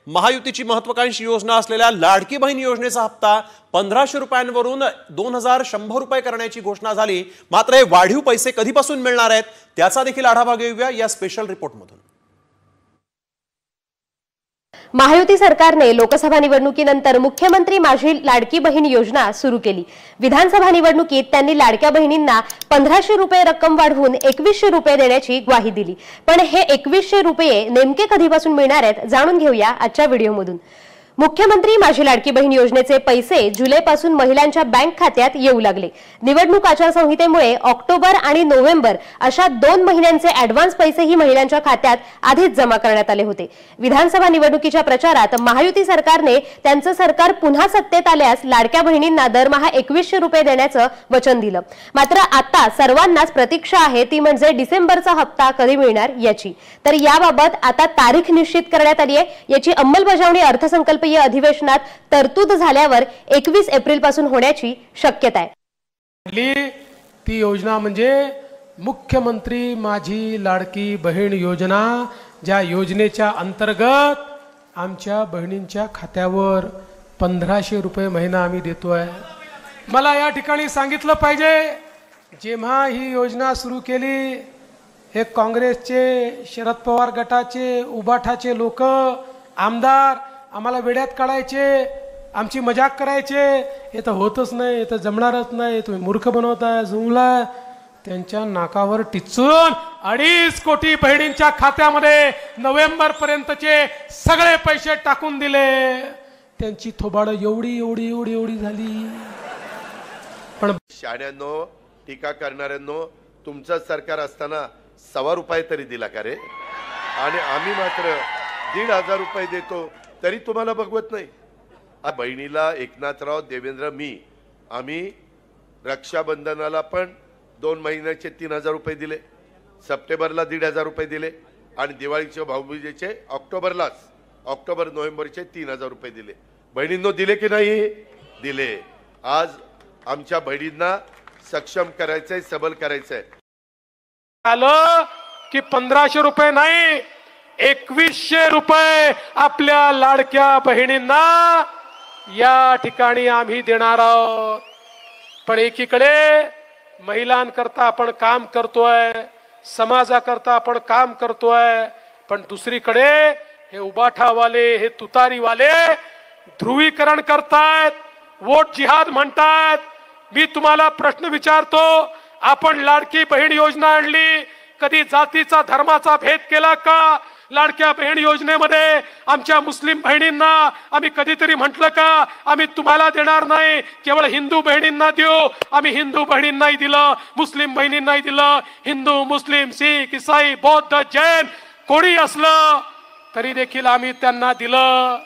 महायुतीची महत्त्वाकांक्षी योजना असलेल्या लाडकी बहीण योजनेचा हप्ता 1500 रुपयांवरून 2100 रुपये करण्याची घोषणा झाली। मात्र हे वाढीव पैसे कधीपासून मिळणार आहेत त्याचा देखील आढावा घेऊया या स्पेशल रिपोर्टमधून। महायुती सरकारने लोकसभा निवडणुकीनंतर मुख्यमंत्री माझी लाडकी बहीण योजना सुरू केली। विधानसभा निवडणुकीत त्यांनी लाडक्या बहिणींना 1500 रुपये रक्कम वाढवून 2100 रुपये देण्याची ग्वाही दिली। पण हे 2100 रुपये नेमके कधीपासून मिळणार आहेत जाणून घेऊया आजच्या व्हिडिओमधून। मुख्यमंत्री माझी लाडकी बहीण योजनेचे पैसे जुलैपासून महिलांच्या बँक खात्यात येऊ लागले। निवडणूक आचारसंहितेमुळे ऑक्टोबर आणि नोव्हेंबर अशा 2 महिन्यांचे ॲडव्हान्स पैसेही महिलांच्या खात्यात आधीच जमा करण्यात आले होते। विधानसभा निवडणुकीच्या प्रचारात महायुती सरकारने त्यांचं सरकार पुन्हा सत्तेत आल्यास लाडक्या बहिणींना दरमहा 2100 रुपये देण्याचं वचन दिलं। मात्र आता सर्वांनाच प्रतीक्षा आहे ती म्हणजे डिसेंबरचा हप्ता कधी मिळणार याची। तर याबाबत आता तारीख निश्चित करण्यात आली आहे। याची अंमलबजावणी अर्थसंकल्पीय अधिवेशनात तरतूद झाल्यावर 21 एप्रिल पासून होण्याची शक्यता आहे। ती योजना म्हणजे मुख्यमंत्री माझी लाडकी बहीण योजना, ज्या योजनेच्या अंतर्गत आमच्या बहिणींच्या खात्यावर 1500 रुपये महिना आम्ही देतोय। मला या ठिकाणी सांगितलं पाहिजे, जेव्हा ही योजना सुरू केली हे काँग्रेसचे, शरद पवार गटाचे, उबाठाचे लोक, आमदार आम्हाला वेड्यात काढायचे, आमची मजाक करायचे, हे तर होतच नाही, हे तर जमणारच नाही, तुम्ही मूर्ख बनवताय, जुमला। त्यांच्या नाकावर टिचून 2.5 कोटी बहिणींच्या खात्यामध्ये नोव्हेंबर पर्यंतचे सगळे पैसे टाकून दिले। त्यांची थोबाड एवढी एवढी एवढी एवढी झाली। पण शाण्यांनो, टीका करणाऱ्यांनो, तुमचं सरकार असताना 1.25 रुपये तरी दिला का रे? आणि आम्ही मात्र 1,500 रुपये देतो तरी तुम्हाला बघवत नाही। बहिणीला एकनाथराव, देवेंद्र, आम्ही रक्षाबंधनाला पण 2 महिन्याचे 3000 रुपये दिले, सप्टेंबरला 1,500 रुपये दिले आणि दिवाळीच्या भाऊबीजेचे ऑक्टोबर नोव्हेंबरचे 3000 रुपये दिले। बहिणींनो दिले की नाही? दिले। आज आमच्या बहिणींना सक्षम करायचंय, सबल करायचंय। आलं की 1500 रुपये नाही, 2100 रुपये आपल्या लाडक्या बहिणींना या ठिकाणी आम्ही देणार आहोत। पण एकीकडे महिलांकरता आपण काम करतोय, समाजाकरता आपण काम करतोय, पण दुसरीकडे हे उबाठावाले, हे तुतारीवाले ध्रुवीकरण करतायत, वोट जिहाद म्हणतायत। मी तुम्हाला प्रश्न विचारतो, आपण लाडकी बहीण योजना आणली, कधी जातीचा धर्माचा भेद केला का? लाडक्या बहीण योजनेमध्ये आमच्या मुस्लिम बहिणींना आम्ही कधीतरी म्हटलं का आम्ही तुम्हाला देणार नाही, केवळ हिंदू बहिणींना देऊ? आम्ही हिंदू बहिणींनाही दिलं, मुस्लिम बहिणींनाही दिलं। हिंदू, मुस्लिम, शीख, ईसाई, बौद्ध, जैन कोणी असलं तरी देखील आम्ही त्यांना दिलं।